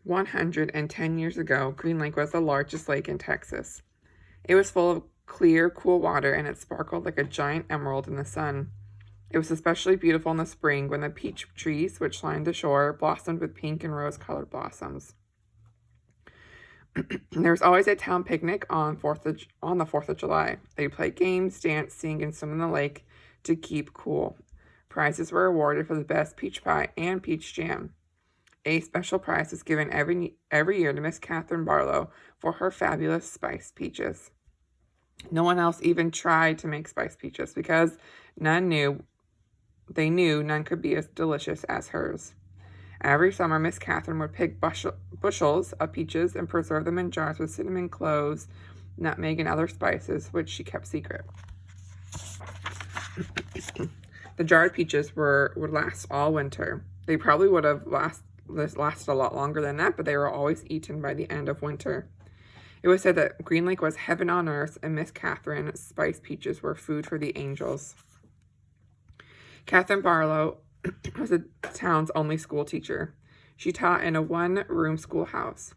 110 years ago, Green Lake was the largest lake in Texas. It was full of clear, cool water, and it sparkled like a giant emerald in the sun. It was especially beautiful in the spring when the peach trees, which lined the shore, blossomed with pink and rose-colored blossoms. There was always a town picnic on the 4th of July. They played games, dance, sing, and swim in the lake to keep cool. Prizes were awarded for the best peach pie and peach jam. A special prize was given every year to Miss Catherine Barlow for her fabulous spiced peaches. No one else even tried to make spiced peaches because they knew none could be as delicious as hers. Every summer, Miss Catherine would pick bushels of peaches and preserve them in jars with cinnamon, cloves, nutmeg, and other spices, which she kept secret. The jarred peaches would last all winter. They probably would have lasted a lot longer than that, but they were always eaten by the end of winter. It was said that Green Lake was heaven on earth, and Miss Catherine's spiced peaches were food for the angels. Catherine Barlow was the town's only school teacher. She taught in a one-room schoolhouse.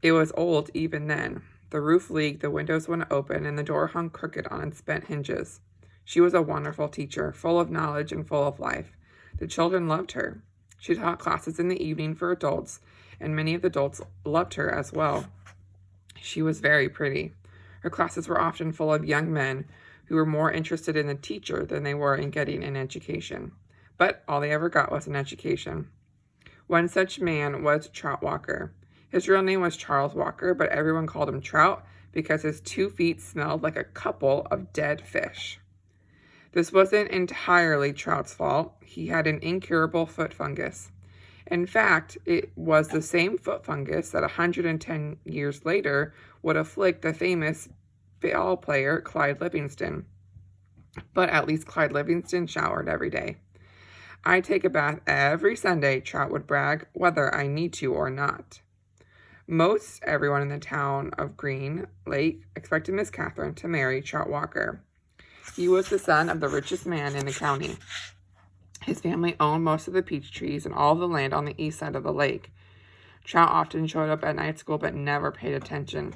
It was old even then. The roof leaked, the windows wouldn't open, and the door hung crooked on its bent hinges. She was a wonderful teacher, full of knowledge and full of life. The children loved her. She taught classes in the evening for adults, and many of the adults loved her as well. She was very pretty. Her classes were often full of young men who were more interested in the teacher than they were in getting an education. But all they ever got was an education. One such man was Trout Walker. His real name was Charles Walker, but everyone called him Trout because his 2 feet smelled like a couple of dead fish. This wasn't entirely Trout's fault. He had an incurable foot fungus. In fact, it was the same foot fungus that 110 years later would afflict the famous ball player Clyde Livingston. But at least Clyde Livingston showered every day. "I take a bath every Sunday," Trout would brag, "whether I need to or not." Most everyone in the town of Green Lake expected Miss Catherine to marry Trout Walker. He was the son of the richest man in the county. His family owned most of the peach trees and all the land on the east side of the lake. Trout often showed up at night school but never paid attention.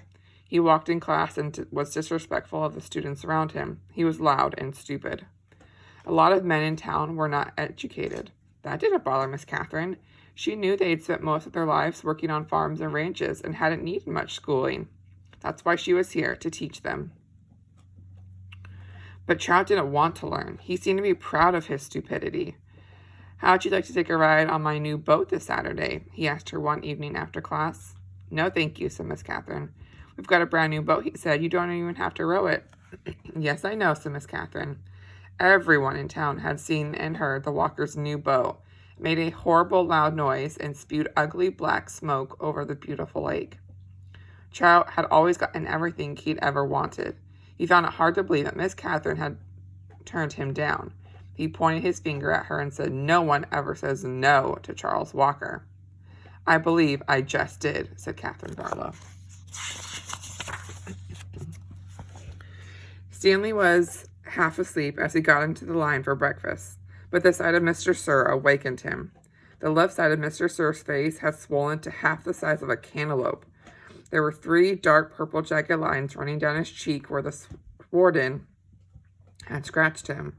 He walked in class and was disrespectful of the students around him. He was loud and stupid. A lot of men in town were not educated. That didn't bother Miss Catherine. She knew they'd spent most of their lives working on farms and ranches and hadn't needed much schooling. That's why she was here, to teach them. But Trout didn't want to learn. He seemed to be proud of his stupidity. "How'd you like to take a ride on my new boat this Saturday?" he asked her one evening after class. "No, thank you," said Miss Catherine. "We've got a brand new boat," he said. "You don't even have to row it." "Yes, I know," said Miss Catherine. Everyone in town had seen and heard the Walkers' new boat. It made a horrible loud noise and spewed ugly black smoke over the beautiful lake. Trout had always gotten everything he'd ever wanted. He found it hard to believe that Miss Catherine had turned him down. He pointed his finger at her and said, "No one ever says no to Charles Walker." "I believe I just did," said Catherine Barlow. Stanley was half asleep as he got into the line for breakfast, but the sight of Mr. Sir awakened him. The left side of Mr. Sir's face had swollen to half the size of a cantaloupe. There were 3 dark purple jagged lines running down his cheek where the warden had scratched him.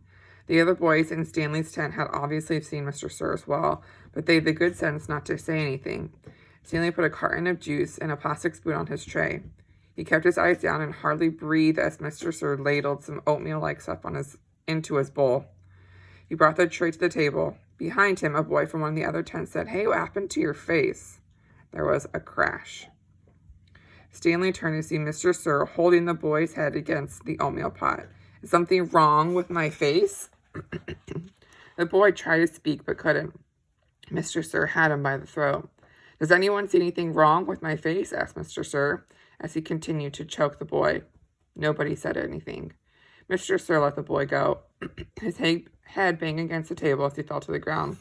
The other boys in Stanley's tent had obviously seen Mr. Sir as well, but they had the good sense not to say anything. Stanley put a carton of juice and a plastic spoon on his tray. He kept his eyes down and hardly breathed as Mr. Sir ladled some oatmeal-like stuff into his bowl. He brought the tray to the table. Behind him, a boy from one of the other tents said, "Hey, what happened to your face?" There was a crash. Stanley turned to see Mr. Sir holding the boy's head against the oatmeal pot. "Is something wrong with my face?" The boy tried to speak but couldn't. Mr. Sir had him by the throat. "Does anyone see anything wrong with my face?" asked Mr. Sir, as he continued to choke the boy. Nobody said anything. Mr. Sir let the boy go, his head banged against the table as he fell to the ground.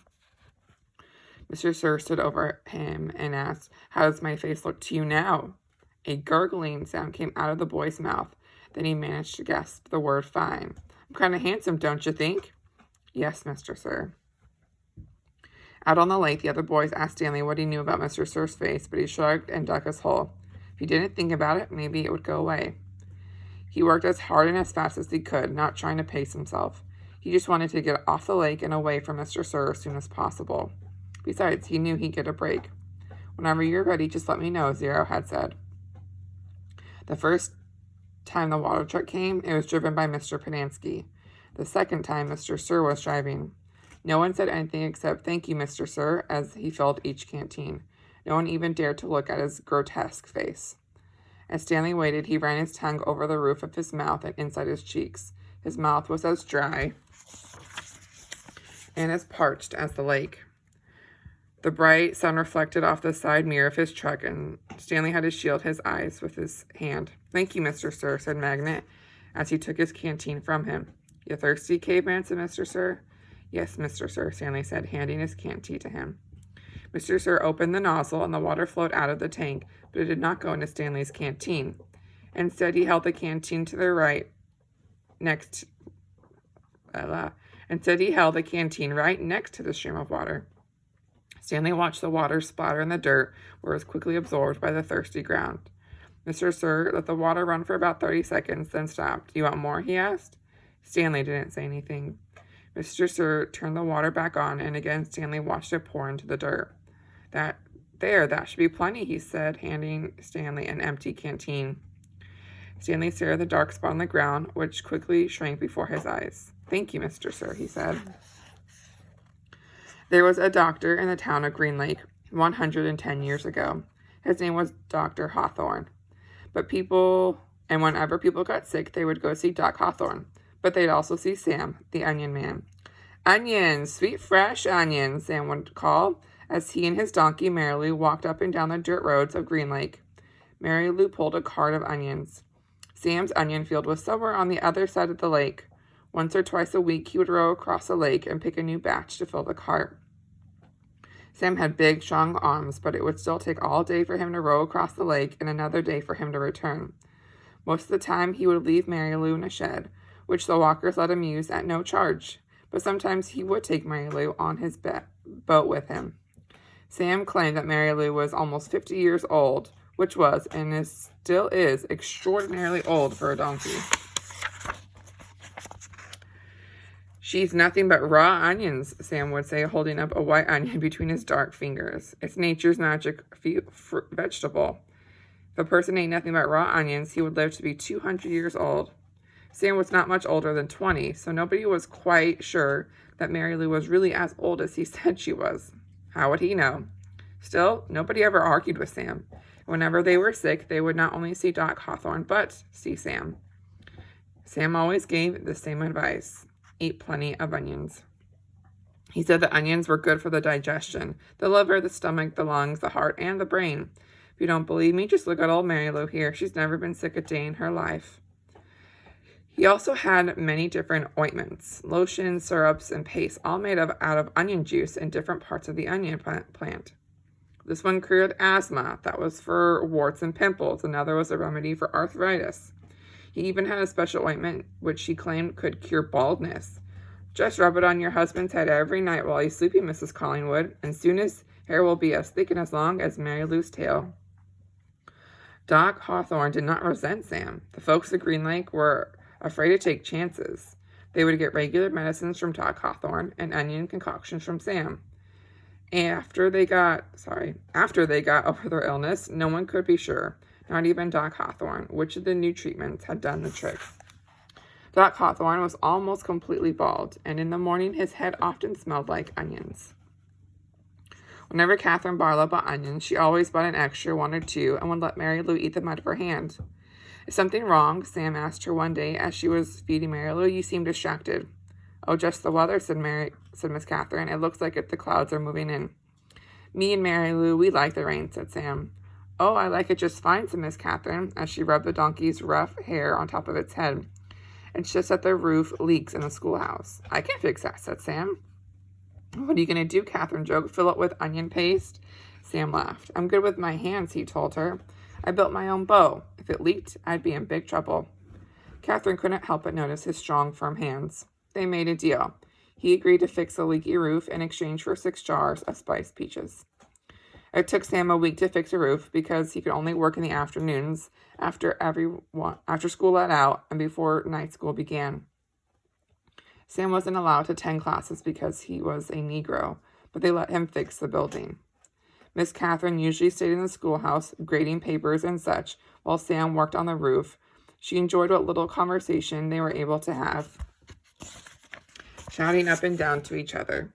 Mr. Sir stood over him and asked, "How does my face look to you now?" A gurgling sound came out of the boy's mouth. Then he managed to gasp the word "fine." "I'm kind of handsome, don't you think?" "Yes, Mr. Sir." Out on the lake, the other boys asked Stanley what he knew about Mr. Sir's face, but he shrugged and dug his hole. If he didn't think about it, maybe it would go away. He worked as hard and as fast as he could, not trying to pace himself. He just wanted to get off the lake and away from Mr. Sir as soon as possible. Besides, he knew he'd get a break. Whenever you're ready, just let me know, Zero had said. The first time the water truck came, it was driven by Mr. Padansky. The second time, Mr. Sir was driving. No one said anything except, "Thank you, Mr. Sir," as he filled each canteen. No one even dared to look at his grotesque face. As Stanley waited, he ran his tongue over the roof of his mouth and inside his cheeks. His mouth was as dry and as parched as the lake. The bright sun reflected off the side mirror of his truck, and Stanley had to shield his eyes with his hand. "Thank you, Mr. Sir," said Magnet, as he took his canteen from him. "You thirsty, Caveman?" said Mr. Sir. "Yes, Mr. Sir," Stanley said, handing his canteen to him. Mr. Sir opened the nozzle, and the water flowed out of the tank, but it did not go into Stanley's canteen. Instead, he held the canteen to the right next to the stream of water. Stanley watched the water splatter in the dirt, where it was quickly absorbed by the thirsty ground. Mr. Sir let the water run for about 30 seconds, then stopped. "Do you want more?" he asked. Stanley didn't say anything. Mr. Sir turned the water back on, and again Stanley watched it pour into the dirt. That should be plenty," he said, handing Stanley an empty canteen. Stanley stared at the dark spot on the ground, which quickly shrank before his eyes. "Thank you, Mr. Sir," he said. There was a doctor in the town of Green Lake 110 years ago. His name was Dr. Hawthorne. Whenever people got sick, they would go see Doc Hawthorne. But they'd also see Sam, the Onion Man. "Onions, sweet fresh onions," Sam would call, as he and his donkey Mary Lou walked up and down the dirt roads of Green Lake. Mary Lou pulled a cart of onions. Sam's onion field was somewhere on the other side of the lake. Once or twice a week, he would row across the lake and pick a new batch to fill the cart. Sam had big, strong arms, but it would still take all day for him to row across the lake and another day for him to return. Most of the time, he would leave Mary Lou in a shed, which the walkers let him use at no charge, but sometimes he would take Mary Lou on his boat with him. Sam claimed that Mary Lou was almost 50 years old, which was, and still is, extraordinarily old for a donkey. "She's nothing but raw onions," Sam would say, holding up a white onion between his dark fingers. "It's nature's magic vegetable. If a person ate nothing but raw onions, he would live to be 200 years old. Sam was not much older than 20, so nobody was quite sure that Mary Lou was really as old as he said she was. How would he know? Still, nobody ever argued with Sam. Whenever they were sick, they would not only see Doc Hawthorne, but see Sam. Sam always gave the same advice: eat plenty of onions. He said that onions were good for the digestion, the liver, the stomach, the lungs, the heart, and the brain. If you don't believe me, just look at old Mary Lou here. She's never been sick a day in her life. He also had many different ointments, lotions, syrups, and pastes, all made out of onion juice and different parts of the onion plant. This one cured asthma. That was for warts and pimples. Another was a remedy for arthritis. He even had a special ointment which he claimed could cure baldness. "Just rub it on your husband's head every night while he's sleeping, Mrs. Collingwood, and soon his hair will be as thick and as long as Mary Lou's tail." Doc Hawthorne did not resent Sam. The folks at Green Lake were afraid to take chances. They would get regular medicines from Doc Hawthorne and onion concoctions from Sam. After they got over their illness, no one could be sure, not even Doc Hawthorne, which of the new treatments had done the trick. Doc Hawthorne was almost completely bald, and in the morning his head often smelled like onions. Whenever Catherine Barlow bought onions, she always bought an extra 1 or 2 and would let Mary Lou eat them out of her hand. "Is something wrong?" Sam asked her one day as she was feeding Mary Lou. "You seem distracted." "Oh, just the weather," said Miss Catherine. "It looks like the clouds are moving in." "Me and Mary Lou, we like the rain," said Sam. "Oh, I like it just fine," said Miss Catherine, as she rubbed the donkey's rough hair on top of its head. "It's just that the roof leaks in the schoolhouse." "I can fix that," said Sam. "What are you going to do?" Catherine joked. "Fill it with onion paste?" Sam laughed. "I'm good with my hands," he told her. "I built my own bow. If it leaked, I'd be in big trouble." Catherine couldn't help but notice his strong, firm hands. They made a deal. He agreed to fix the leaky roof in exchange for 6 jars of spiced peaches. It took Sam a week to fix a roof because he could only work in the afternoons after school let out and before night school began. Sam wasn't allowed to attend classes because he was a Negro, but they let him fix the building. Miss Catherine usually stayed in the schoolhouse, grading papers and such, while Sam worked on the roof. She enjoyed what little conversation they were able to have, shouting up and down to each other.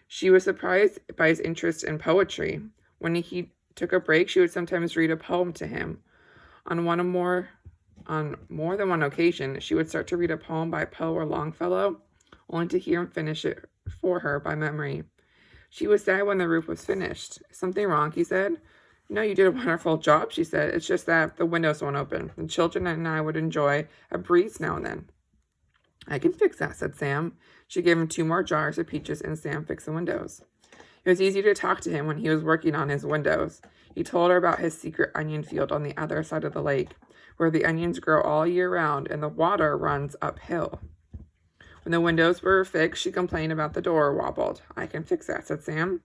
She was surprised by his interest in poetry. When he took a break, she would sometimes read a poem to him. On more than one occasion, she would start to read a poem by Poe or Longfellow, only to hear him finish it for her by memory. She was sad when the roof was finished. "Something wrong?" he said. "No, you did a wonderful job," she said. "It's just that the windows won't open. The children and I would enjoy a breeze now and then." "I can fix that," said Sam. She gave him 2 more jars of peaches, and Sam fixed the windows. It was easy to talk to him when he was working on his windows. He told her about his secret onion field on the other side of the lake, where the onions grow all year round and the water runs uphill. When the windows were fixed, she complained about the door wobbled. "I can fix that," said Sam.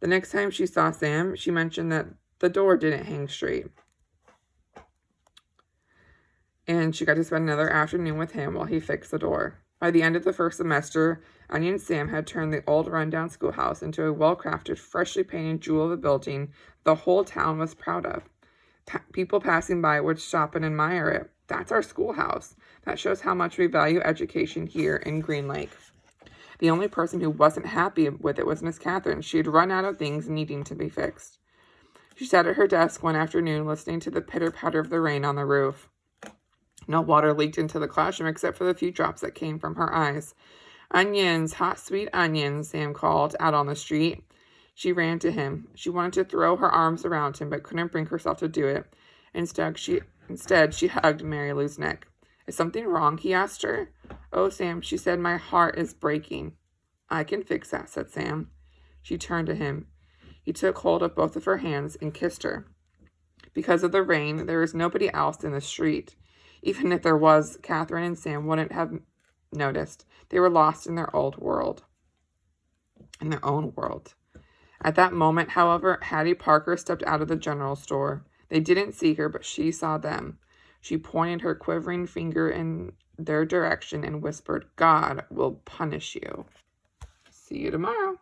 The next time she saw Sam, she mentioned that the door didn't hang straight. And she got to spend another afternoon with him while he fixed the door. By the end of the first semester, Onion Sam had turned the old rundown schoolhouse into a well-crafted, freshly painted jewel of a building the whole town was proud of. People passing by would stop and admire it. "That's our schoolhouse. That shows how much we value education here in Green Lake." The only person who wasn't happy with it was Miss Catherine. She had run out of things needing to be fixed. She sat at her desk one afternoon listening to the pitter-patter of the rain on the roof. No water leaked into the classroom except for the few drops that came from her eyes. "Onions, hot sweet onions," Sam called out on the street. She ran to him. She wanted to throw her arms around him, but couldn't bring herself to do it. Instead, she hugged Mary Lou's neck. "Is something wrong?" he asked her. "Oh, Sam," she said, "my heart is breaking." "I can fix that," said Sam. She turned to him. He took hold of both of her hands and kissed her. Because of the rain, there was nobody else in the street. Even if there was, Catherine and Sam wouldn't have noticed. They were lost in their own world. At that moment, however, Hattie Parker stepped out of the general store. They didn't see her, but she saw them. She pointed her quivering finger in their direction and whispered, "God will punish you." See you tomorrow.